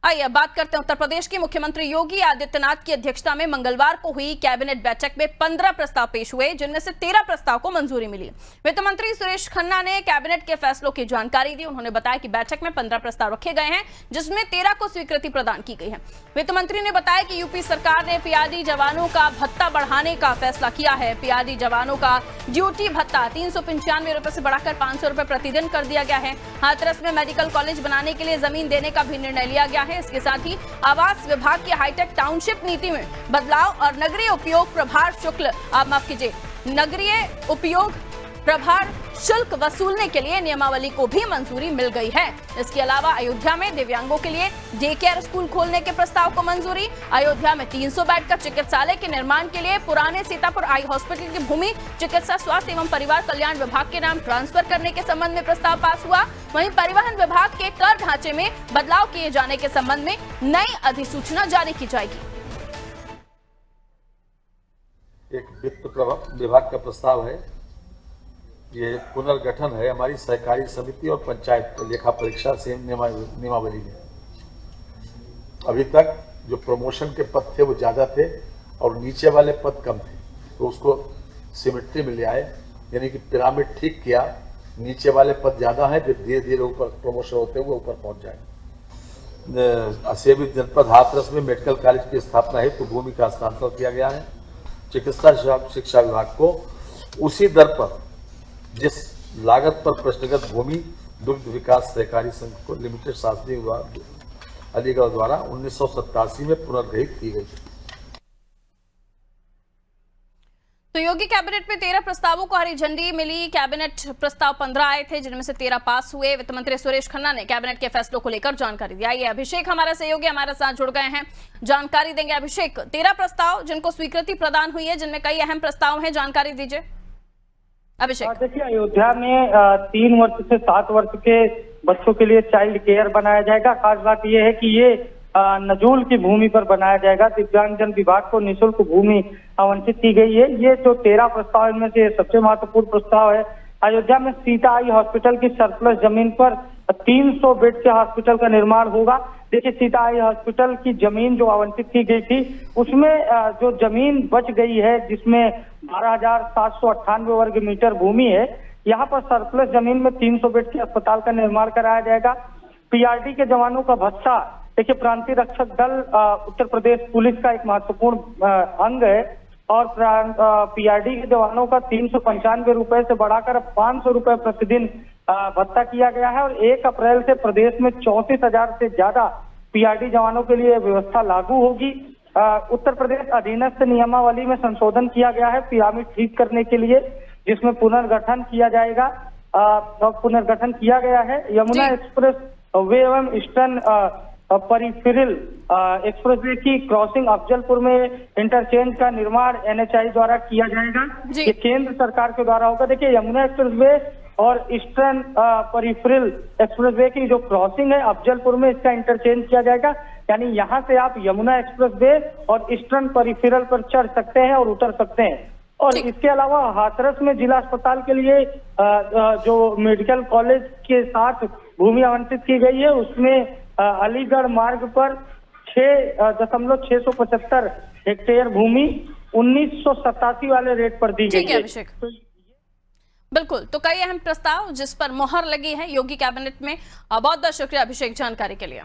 आइए अब बात करते हैं उत्तर प्रदेश के मुख्यमंत्री योगी आदित्यनाथ की अध्यक्षता में मंगलवार को हुई कैबिनेट बैठक में 15 प्रस्ताव पेश हुए, जिनमें से 13 प्रस्ताव को मंजूरी मिली। वित्त मंत्री सुरेश खन्ना ने कैबिनेट के फैसलों की जानकारी दी। उन्होंने बताया कि बैठक में 15 प्रस्ताव रखे गए हैं, जिसमें 13 को स्वीकृति प्रदान की गई है। वित्त मंत्री ने बताया कि यूपी सरकार ने पीआरडी जवानों का भत्ता बढ़ाने का फैसला किया है। पीआरडी जवानों का ड्यूटी भत्ता 395 रुपए से बढ़ाकर 500 रुपए प्रतिदिन कर दिया गया है। हाथरस में मेडिकल कॉलेज बनाने के लिए जमीन देने का भी निर्णय लिया गया है। इसके साथ ही आवास विभाग की हाईटेक टाउनशिप नीति में बदलाव और नगरीय उपयोग प्रभार शुल्क वसूलने के लिए नियमावली को भी मंजूरी मिल गई है। इसके अलावा अयोध्या में दिव्यांगों के लिए डे केयर स्कूल खोलने के प्रस्ताव को मंजूरी। अयोध्या में 300 बेड का चिकित्सालय के निर्माण के लिए पुराने सीतापुर आई हॉस्पिटल की भूमि चिकित्सा स्वास्थ्य एवं परिवार कल्याण विभाग के नाम ट्रांसफर करने के संबंध में प्रस्ताव पास हुआ। वहीं परिवहन विभाग के कर ढांचे में बदलाव किए जाने के संबंध में नई अधिसूचना जारी की जाएगी। एक वित्त विभाग का प्रस्ताव है, ये पुनर्गठन है हमारी सहकारी समिति और पंचायत लेखा परीक्षा से नियमावली में। अभी तक जो प्रमोशन के पद थे वो ज्यादा थे और नीचे वाले पद कम थे, तो उसको सिमेट्री में ले आए, यानी कि पिरामिड ठीक किया। नीचे वाले पद ज्यादा हैं, फिर धीरे धीरे ऊपर प्रमोशन होते हुए ऊपर पहुंच जाए। सेवित जनपद हाथरस में मेडिकल कॉलेज की स्थापना है, तो भूमि का हस्तांतरण किया गया है। चिकित्सा शिक्षा विभाग को उसी दर पर जिस लागत पर प्रश्नगत भूमि दुग्ध विकास सहकारी संघ को लिमिटेड शासकीय विभाग अलीगढ़ द्वारा 1987 में पुनर्गठित की गई। तो योगी कैबिनेट में 13 प्रस्तावों को हरी झंडी मिली। कैबिनेट प्रस्ताव 15 आए थे, जिनमें से 13 पास हुए। वित्त मंत्री सुरेश खन्ना ने कैबिनेट के फैसलों को लेकर जानकारी दी। आइए अभिषेक हमारा सहयोगी हमारे साथ जुड़ गए हैं, जानकारी देंगे। अभिषेक, 13 प्रस्ताव जिनको स्वीकृति प्रदान हुई है, जिनमें कई अहम प्रस्ताव हैं, जानकारी दीजिए। अभिषेक, देखिए, अयोध्या में 3 वर्ष से 7 वर्ष के बच्चों के लिए चाइल्ड केयर बनाया जाएगा। खास बात यह है कि ये नजूल की भूमि पर बनाया जाएगा। दिव्यांगजन विभाग को निःशुल्क भूमि आवंटित की गई है। ये जो 13 प्रस्ताव इनमें से सबसे महत्वपूर्ण प्रस्ताव है। अयोध्या में सीता आई हॉस्पिटल की सरप्लस जमीन पर 300 बेड के हॉस्पिटल का निर्माण होगा। देखिए, सीता आई हॉस्पिटल की जमीन जो आवंटित की गई थी, उसमें जो जमीन बच गई है, जिसमें 12,798 वर्ग मीटर भूमि है, यहाँ पर सरप्लस जमीन में 300 बेड के अस्पताल का निर्माण कराया जाएगा। पीआरडी के जवानों का भत्ता, देखिए, प्रांतीय रक्षक दल उत्तर प्रदेश पुलिस का एक महत्वपूर्ण अंग है और पीआरडी के जवानों का 395 रुपए से बढ़ाकर 500 रुपए प्रतिदिन भत्ता किया गया है। और 1 अप्रैल से प्रदेश में 34,000 से ज्यादा पीआरडी जवानों के लिए व्यवस्था लागू होगी। उत्तर प्रदेश अधीनस्थ नियमावली में संशोधन किया गया है पिरामिड ठीक करने के लिए, जिसमें पुनर्गठन किया जाएगा। पुनर्गठन किया गया है। यमुना एक्सप्रेस वे एवं ईस्टर्न परिफेरल एक्सप्रेसवे की क्रॉसिंग अफजलपुर में इंटरचेंज का निर्माण एनएचआई द्वारा किया जाएगा। ये केंद्र सरकार के द्वारा होगा। देखिए, यमुना एक्सप्रेसवे और ईस्टर्न परिफेरल एक्सप्रेसवे की जो क्रॉसिंग है अफजलपुर में, इसका इंटरचेंज किया जाएगा। यानी यहाँ से आप यमुना एक्सप्रेसवे और ईस्टर्न परिफेरल पर चढ़ सकते हैं और उतर सकते हैं। और इसके अलावा हाथरस में जिला अस्पताल के लिए जो मेडिकल कॉलेज के साथ भूमि आवंटित की गई है, उसमें अलीगढ़ मार्ग पर 6.675 हेक्टेयर भूमि 1987 वाले रेट पर दी गई है। अभिषेक, बिल्कुल, तो कई अहम प्रस्ताव जिस पर मोहर लगी है योगी कैबिनेट में। बहुत बहुत शुक्रिया अभिषेक जानकारी के लिए।